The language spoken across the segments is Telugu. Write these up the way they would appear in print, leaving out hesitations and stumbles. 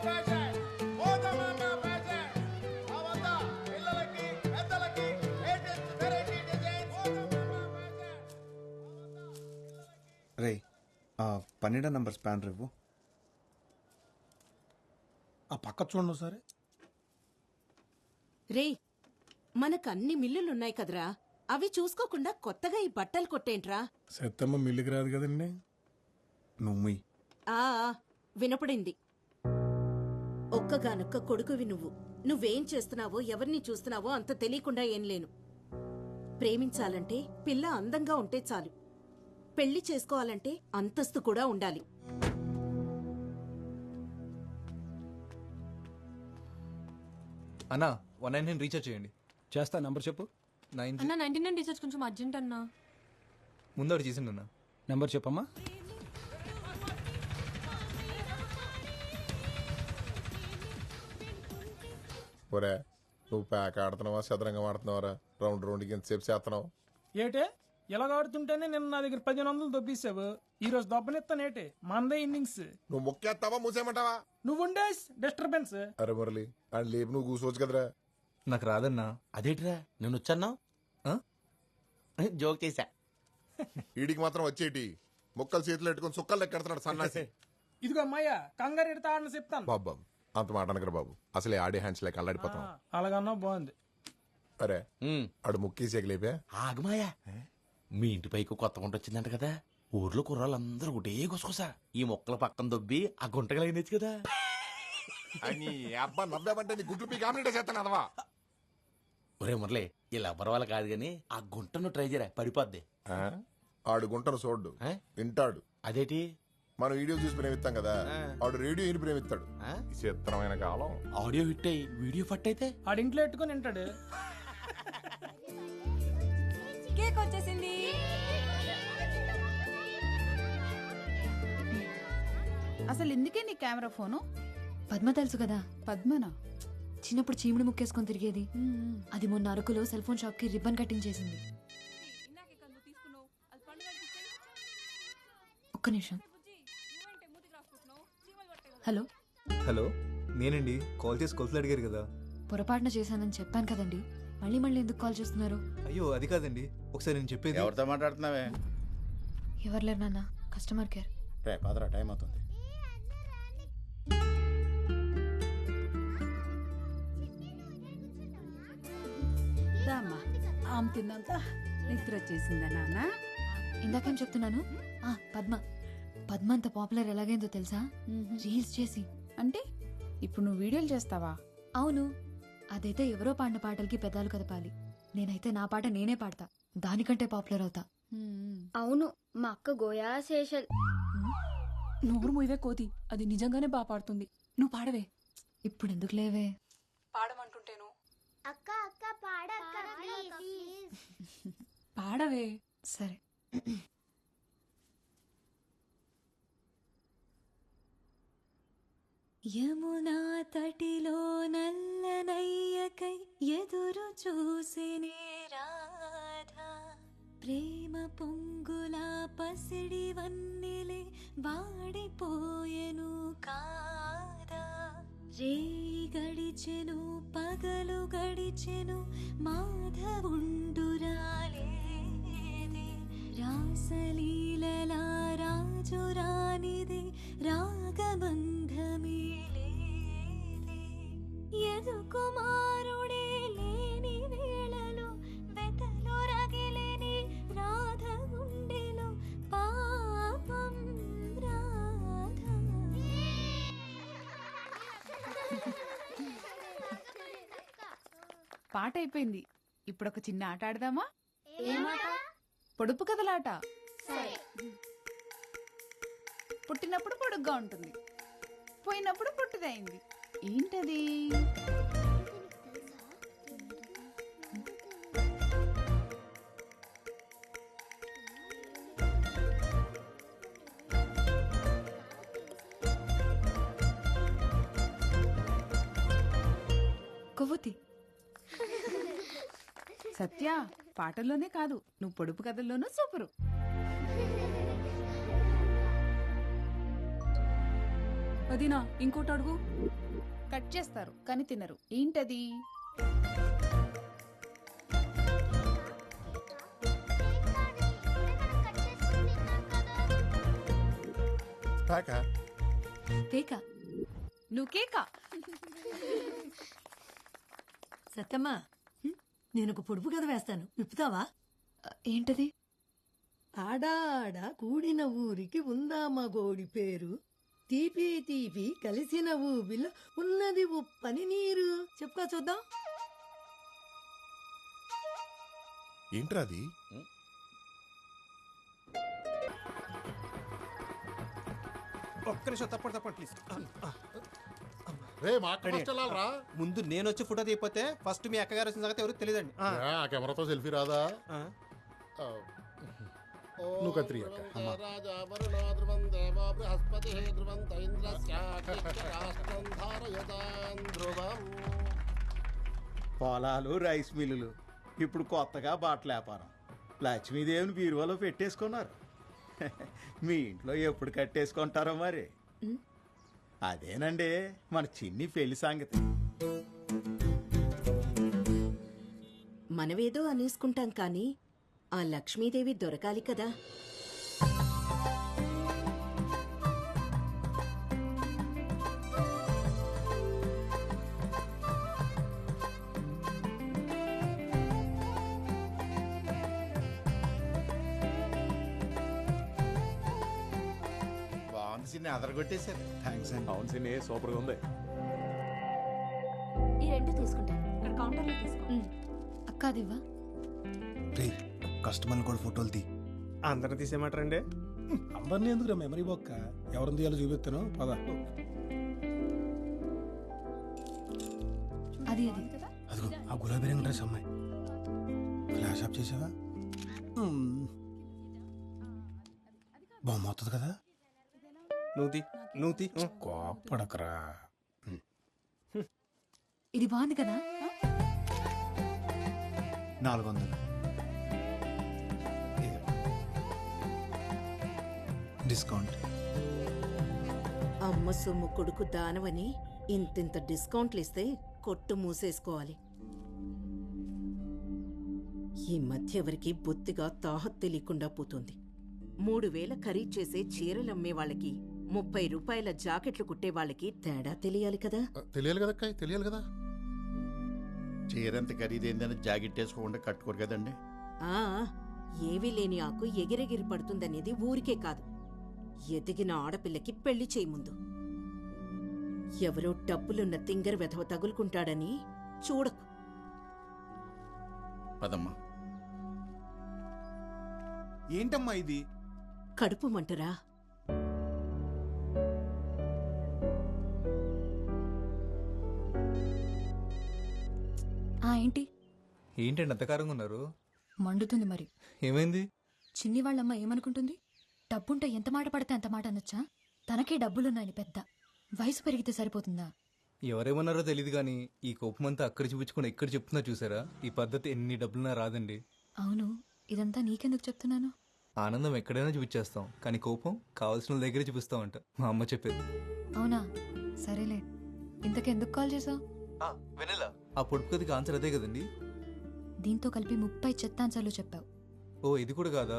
ఫ్యాషన్ మోతమన్న ఫ్యాషన్ అవత పిల్లలకి పెద్దలకి లేటెస్ట్ వెరైటీ డిజైన్ మోతమన్న ఫ్యాషన్ రే 12 నంబర్ స్పానర్ ఇవ్వు. ఆ పక్క చూడండి సరే. రే మనకు అన్ని మిల్లులున్నాయి కదరా, అవి చూసుకోకుండా కొత్తగా ఈ బట్టలు కొట్టేంట్రా? సత్తమ్మ మిల్లుకి రాదు కదండి. నువ్వు ఆ వినపడింది. ఒక్కగానొక్క కొడుకువి నువ్వు. నువ్వేం చేస్తున్నావో ఎవరిని చూస్తున్నావో అంత తెలియకుండా ఏం లేను. ప్రేమించాలంటే పిల్ల అందంగా ఉంటే చాలు, పెళ్లి చేసుకోవాలంటే అంతస్తు కూడా ఉండాలి. అన్నా 199 రీఛార్జ్ చేయండి. చేస్తా, నంబర్ చెప్పు. 9 అన్న 99 రీఛార్జ్ కొంచెం అర్జెంట్ అన్నా. ముందు ఒకటి చేసిండు అన్న. నంబర్ చెప్పమ్మా. ఒరే నువ్వు ప్యాక్ ఆడుతున్నావా చదరంగం ఆడుతున్నావరా? రౌండ్ రౌండ్కి ఎంతసేపు చేస్తున్నావు? ఏటే ఇలా ఆడుతుంటేనే నిన్న నా దగ్గర 1500 దొబ్బేసావు. ఈ రోజు దొబ్బనిస్తానేటే మందే ఇన్నింగ్స్. నువ్వు మొక్కేస్తావా మూసేయమంటావా? నువ్వుండే డిస్టర్బెన్స్. అరే మురళి అని లేపు నువ్వు కూర్చోవచ్చు కదరా. నాకు రాదన్నా. అదేట్రా నేను వచ్చాను జోక్ చేశా. వీడికి మాత్రం వచ్చేటి మొక్కలు చేతులు పెట్టుకుని సుక్కలు లెక్కెడుతున్నాడు సన్నాసి. ఇదిగో అమ్మాయ్య కంగారు ఎడతా ఆడని చెప్తాను. బాబు బాబు అంత మాట అనకరా బాబు, అసలే ఆడే హ్యాండ్స్ లేక అల్లాడిపోతాం. అలాగన్నా బాగుంది. అరే ఆడు ముక్కేసి లేపా. ఆగమాయా, మీ ఇంటి పైకి కొత్త గుంట వచ్చిందంట కదా. ఊర్లో కుర్రాళ్ళందరూ ఒకటే గుసగుసా ఈ మొక్కల పక్కన దొబ్బి ఆ గుంటగలైనచ్చు కదా. అని అబ్బా నవ్వామంటే నీ గుడ్లు పీ కామినేట్ చేస్తాను అదవా. ఒరే మురళి ఇలా ఎవ్వరి వాళ్ళ కాదు గాని ఆ గుంటను ట్రై చేయరా, పడిపోద్ది. ఆడు గుంటను చూడ్డు వింటాడు. అదేటి మనం వీడియో చూసి ప్రేమిస్తాం కదా, ఆడు రేడియో విని ప్రేమిస్తాడు. చిత్రమైన కాలం. ఆడియో హిట్ అయ్యి వీడియో ఫట్ అయితే ఆడింట్లో పెట్టుకుని వింటాడు. కేక్ వచ్చేసింది. అసలు ఎందుకే నీ కెమెరా ఫోను? పద్మ తెలుసు కదా, పద్మనా? చిన్నప్పుడు చీముడు ముక్కేసుకొని తిరిగేది. అది మొన్న అరకులో సెల్ ఫోన్ షాప్ కి రిబ్బన్ కటింగ్ చేసింది. ఒక్క నిమిషం. హలో హలో, నేనండి. కాల్ చేసి కొలతలు అడిగారు కదా. పొరపాటున చేశానని చెప్పాను కదండి, మళ్ళీ మళ్ళీ ఎందుకు కాల్ చేస్తున్నారు? అయ్యో అది కాదండి, ఒకసారి నేను చెప్పేది. ఎవరితో మాట్లాడుతున్నావే? ఎవరు లేరు నాన్న, కస్టమర్ కేర్. రే పదరా, టైం అవుతుంది. దామ్మా ఆమె తిన్నాక నిద్ర వచ్చేసిందా నాన్న? ఇందాకేం చెప్తున్నాను? పద్మ పద్మ అంత పాపులర్ ఎలాగైందో తెలుసా? రీల్స్ చేసి. అంటే ఇప్పుడు నువ్వు వీడియోలు చేస్తావా? అవును, అదైతే ఎవరో పాడిన పాటలకి పెదాలు కదపాలి. నేనైతే నా పాట నేనే పాడతా, దానికంటే పాపులర్ అవుతా. అవును, మా అక్క గోయా శేషల్. నోరు మూయవే కోతి, అది నిజంగానే బాగా పాడుతుంది. నువ్వు పాడవే. ఇప్పుడు ఎందుకు లేవే? పాడమంటుంటేను. అక్క అక్క పాడక్క ప్లీజ్. పాడవే. సరే. యమునా తటిలో నల్లనయ్యకై ఎదురు చూసినే రాధా, ప్రేమ పొంగులా పసిడి వన్నెలే వాడిపోయెను కాదా. రేయి గడిచెను పగలు గడిచెను మాధవుండురాలేదే, రాసలీలలా రాజు రానిదే రాగబంధమే లేదే. యదు కుమారుడే లేని వేళలో వెతలో రగిలేని రాధ గుండెలో పాపం రాధ. పాట అయిపోయింది. ఇప్పుడు ఒక చిన్న ఆట ఆడదామా? పొడుపు కదలాట. పుట్టినప్పుడు పొడుగ్గా ఉంటుంది, పోయినప్పుడు పొట్టిదైంది. ఏంటది? కొవ్వొత్తి. సత్య, పాటల్లోనే కాదు నువ్వు పొడుపు కథల్లోనూ సూపరు. వదినా ఇంకోటి అడుగు. కట్ చేస్తారు కానీ తినరు. ఏంటది? ప్యాకా కేకా? నువ్వు కేకా? సత్తమ్మా, నేను ఒక పొడుపు కథ వేస్తాను, విప్పుతావా? ఏంటది? ఆడాడ కూడిన ఊరికి ఉందామా గోడి పేరు, తీపి తీపి కలిసిన ఊబిలో ఉన్నది ఉప్పని నీరు. చెప్పుకో చూద్దాం. ఏంట్రా అది? ఒక్క నిమిషం తప్పండి ప్లీజ్. రే మా అక్క ఫస్ట్ వెళ్ళాలరా. ముందు నేను వచ్చి ఫోటో తీయపోతే ఫస్ట్ మీ అక్కగారు వచ్చిన సంగతి ఎవరికి తెలియదండి. ఆ కెమెరాతో సెల్ఫీ రాదా? నువ్వు కత్తిరి అక్క. పొలాలు, రైస్ మిల్లులు, ఇప్పుడు కొత్తగా బట్టల వ్యాపారం. లక్ష్మీదేవిని బీరువాలో పెట్టేసుకున్నారు. మీ ఇంట్లో ఎప్పుడు కట్టేసుకుంటారో మరి. అదేనండి మన చిన్ని పెళ్లి సంగతి. మనమేదో అనేసుకుంటాం కానీ ఆ లక్ష్మీదేవి దొరకాలి కదా. బాగుంది సిన్ని, అదరగొట్టేశారు. థ్యాంక్స్ అండి. అవును సిన్ని, సూపర్గా ఉంది. ఈ రెండు తీసుకుంటాను. ఇక్కడ కౌంటర్లో తీసుకో. అక్క అదివ్వా. రే కస్టమర్లు కూడా ఫోటోలు తీ. అందరూ తీసేయమంటారండి? అందరినీ ఎందుకు మెమరీ బొక్క, ఎవరిని తీయాలో చూపిస్తాను పద. అది అది అదిగో ఆ గులాబీ రంగు డ్రెస్ అమ్మాయి. ఫ్లాష్ ఆఫ్ చేసావా? బొమ్మ అవుతుంది కదా. నువ్వు తీ కోపడకరా. ఇది బాగుంది కదా. 400 డిస్కౌంట్. అమ్మ సొమ్ము కొడుకు దానవని ఇంతింత డిస్కౌంట్లు ఇస్తే కొట్టు మూసేసుకోవాలి. ఈ మధ్య ఎవరికి బొత్తిగా తాహత్ తెలియకుండా పోతుంది. 3000 ఖరీదు చేసే చీరలమ్మే వాళ్ళకి 30 రూపాయల జాకెట్లు కుట్టే వాళ్ళకి తేడా తెలియాలి కదా. తెలియాలి కదా అక్క, తెలియాలి కదా. చీరంత ఖరీదైందని జాకెట్ వేసుకోకుండా కట్టుకోరు కదండి. ఆ ఏవీ లేని ఆకు ఎగిరెగిరి పడుతుందనేది ఊరికే కాదు, ఎదిగిన ఆడపిల్లకి పెళ్లి చేయి ముందు. ఎవరో డబ్బులున్న తింగర వెధవ తగులుకుంటాడని చూడకు. పదమ్మా. ఏంటమ్మా ఇది? కడుపు మంటరా? ఏంటి ఏంటండి అంతకారంగా ఉన్నారు? మండుతుంది మరి. ఏమైంది? చిన్ని వాళ్ళమ్మ ఏమనుకుంటుంది? డబ్బుంటే ఎంత మాట పడితే అంత మాట అనొచ్చా? తనకే డబ్బులున్నాయని పెద్ద. వయసు పెరిగితే సరిపోతుందా? ఎవరేమన్నారో తెలియదు కానీ ఈ కోపమంతా అక్కడ చూపించుకుని ఎక్కడ చెప్తున్నా చూసారా? ఈ పద్ధతి ఎన్ని డబ్బులున్నా రాదండి. అవును, ఇదంతా నీకెందుకు చెప్తున్నాను? ఆనందం ఎక్కడైనా చూపించేస్తాం కానీ కోపం కావాల్సిన దగ్గరే చూపిస్తామంట మా అమ్మ చెప్పేది. అవునా? సరేలే. ఇంతకెందుకు కాల్ చేసావు? వెనెలా ఆ పొడుపు కథకి ఆన్సర్ అదే కదండి. దీంతో కలిపి 30 చెత్తాన్సార్లు చెప్పావు. ఓ ఇది కూడా కాదా?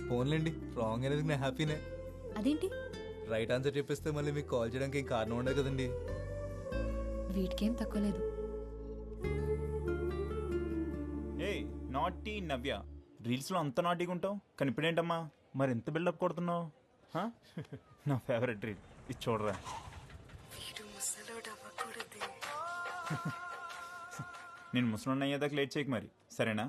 ఫోన్లేండి, రాంగ్ అనేది నా హ్యాపీనే. అదేంటి? రైట్ ఆన్సర్ చెప్పేస్తే మళ్ళీ మీకు కాల్ చేయడానికి ఏం కారణం ఉండదు కదండి. వీటికేం తక్కువ లేదు. ఏయ్ నాటీ నవ్య, రీల్స్లో అంత నాటీగా ఉంటావు కానీ ఇప్పుడేంటమ్మా మరి ఎంత బిల్డప్ కొడుతున్నావు? నా ఫేవరెట్ రీల్ ఇది చూడరా. నేను ముసలి అయ్యేదాకా లేట్ చేయకు మరి, సరేనా?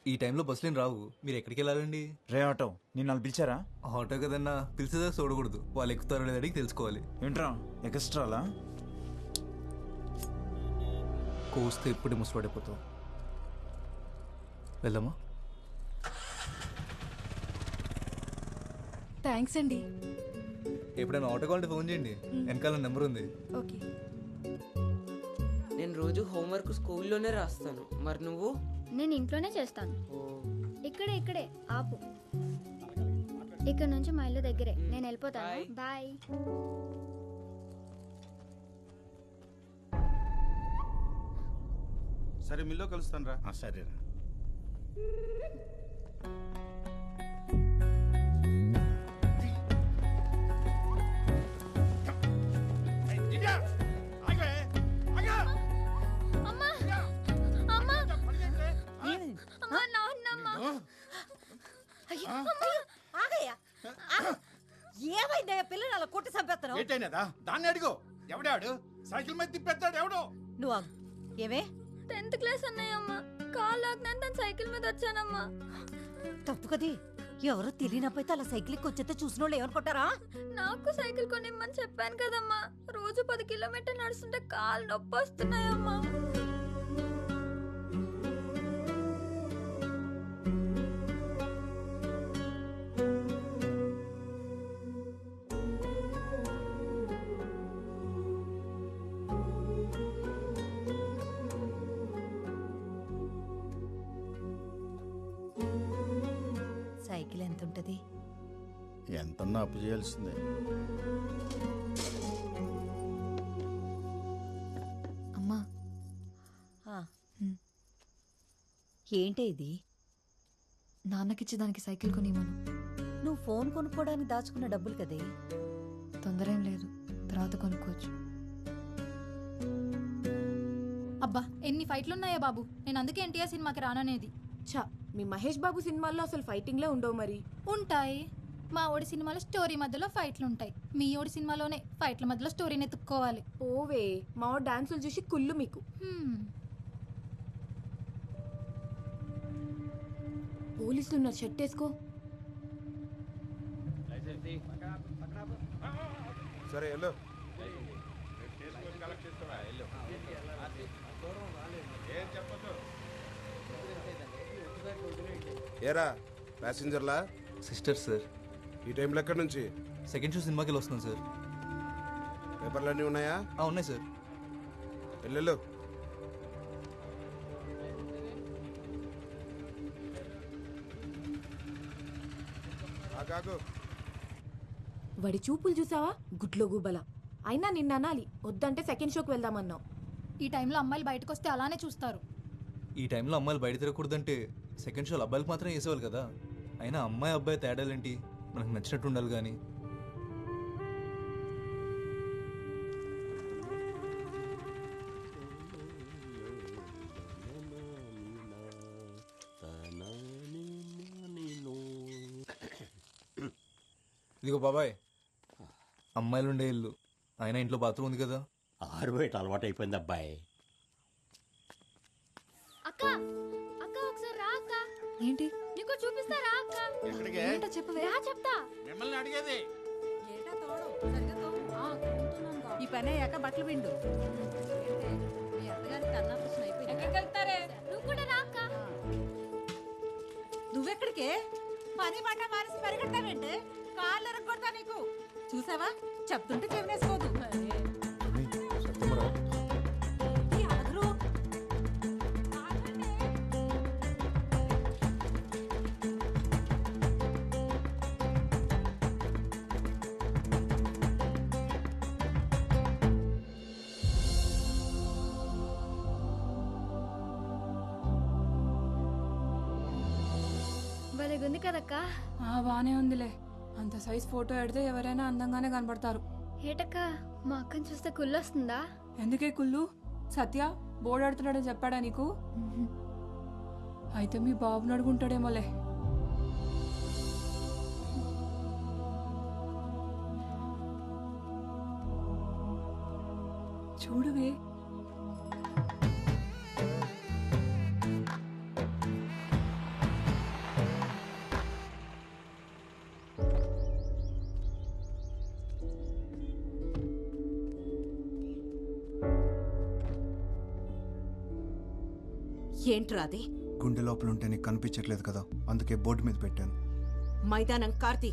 ఈ టైంలో బస్సులేం రావు. మీరు ఎక్కడికి వెళ్ళాలండి? రే ఆటో, నేను వాళ్ళు పిలిచారా? ఆటో కదన్నా, పిలిచేదా చూడకూడదు. వాళ్ళు ఎక్కుతారో లేదని తెలుసుకోవాలి. ఏంట్రా ఎక్స్ట్రాలా? కోస్తే ఇప్పుడే ముసలాడిపోతావు. వెళ్దామా? థ్యాంక్స్ అండి. ఎప్పుడైనా ఆటో కావాలంటే ఫోన్ చేయండి, వెనకాల నెంబర్ ఉంది. ఓకే. నేను రోజు హోంవర్క్ స్కూల్లోనే రాస్తాను, మరి నువ్వు? నేను ఇంట్లోనే చేస్తాను. ఇక్కడే ఆపు. ఇక్కడ నుంచి మా ఇల్లు దగ్గరే, నేను వెళ్ళిపోతాను. బాయ్. సరే మిల్లో కలుస్తాను రా. సరేరా. ఏమైందయ్యా పిల్లలు అలా కొట్టి చంపేస్తున్నావు? ఏంటైనదా దాన్ని అడిగో. ఎవడాడు సైకిల్ మీద తిప్పేస్తాడు ఎవడో. నువ్వు ఆగు. ఏమే 10th క్లాస్ అన్నయ్యమ్మా, కాల్ లాగ్నాను తను సైకిల్ మీద వచ్చానమ్మా. తప్పు కది. ఎవరో తెలియనప్పైతే అలా సైకిల్ ఎక్కి వచ్చేస్తే చూసిన వాళ్ళు ఏమనుకుంటారా? నాకు సైకిల్ కొనిమ్మని చెప్పాను కదమ్మా. రోజు 10 కిలోమీటర్ నడుస్తుంటే కాలు నొప్పి వస్తున్నాయమ్మా. సైకిల్ ఎంత ఉంటది? ఎంతన్నా అప్పు చేయాల్సిందే. అమ్మా ఏంటే ఇది? నాన్నకిచ్చి దానికి సైకిల్ కొనివ్వను. నువ్వు ఫోన్ కొనుక్కోవడానికి దాచుకున్న డబ్బులు కదే. తొందర ఏం లేదు, తర్వాత కొనుక్కోవచ్చు. అబ్బా ఎన్ని ఫైట్లున్నాయా బాబు, నేను అందుకే ఎన్టీఆర్ సినిమాకి రాననేది. ఛా, మీ మహేష్ బాబు సినిమాల్లో అసలు ఫైటింగ్లే ఉండవు. మరి ఉంటాయి. మా ఓడి సినిమాలో స్టోరీ మధ్యలో ఫైట్లు ఉంటాయి. మీ ఓడి సినిమాలోనే ఫైట్ల మధ్యలో స్టోరీని ఎత్తుక్కోవాలి. ఓవే, మా డాన్సులు చూసి కుళ్ళు మీకు. పోలీసులు ఉన్నారు, షర్ట్ వేసుకో. సరే వెళ్ళు. ఏరా ప్యాసింజర్లా? Sister sir. ఈ టైంలో ఎక్కడి నుంచి? సెకండ్ షో సినిమాకి వెళ్ళి వస్తున్నాను సార్. పేపర్లు అన్నీ ఉన్నాయా? ఉన్నాయి సార్. వెళ్ళు. వాడి చూపులు చూసావా? గుడ్లో గుబల. అయినా నిన్న అనాలి, వద్దంటే సెకండ్ షోకి వెళ్దామన్నావు. ఈ టైంలో అమ్మాయిలు బయటకు వస్తే అలానే చూస్తారు. ఈ టైంలో అమ్మాయిలు బయట తిరగకూడదంటే సెకండ్ షోలు అబ్బాయిలకు మాత్రం వేసేవాళ్ళు కదా. అయినా అమ్మాయి అబ్బాయి తేడాలేంటి, మనకు నచ్చినట్టు ఉండాలి కానీ. ఇదిగో బాబాయ్, అమ్మాయిలు ఉండే ఇల్లు, ఆయన ఇంట్లో బాత్రూమ్ ఉంది కదా. ఆరు బయట అలవాటు అయిపోయింది అబ్బాయి. అక్క అక్క ఒకసారి రా అక్క. ఏంటి? నీకు చూపిస్తారా అక్క? ఎక్కడికి? ఏంటో చెప్పవే. రా చెప్తా. మిమ్మల్ని అడిగేది. ఈ పని అయ్యాక బట్టలు పిండు. మీ అత్తగారికి అన్నాపృష్ణ అయిపోయింది. నువ్వు కూడా రా అక్క. నువ్వెక్కడికే? పని మాట మానేసి పరిగెడతావేంటే? కాళ్ళు ఎరగొడతా నీకు. చూసావా, చెప్తుంటే చెవినేసుకోదు. భలేగుంది కదక్క. బానే ఉందిలే. అంత సైజ్ ఫోటో ఎడితే ఎవరైనా అందంగానే కనబడతారు. ఏటక్క, మా అక్కని చూస్తే కుళ్ళొస్తుందా? ఎందుకే కుళ్ళు? సత్య బోర్డు ఆడుతున్నాడని చెప్పాడా నీకు? అయితే మీ బాబుని అడుగుంటాడేమోలే. చూడువే. ఏంట్రా అది? గుండె లోపల ఉంటే నీకు కనిపించట్లేదు కదా, అందుకే బోర్డు మీద పెట్టాను. మైదానం కార్తీ,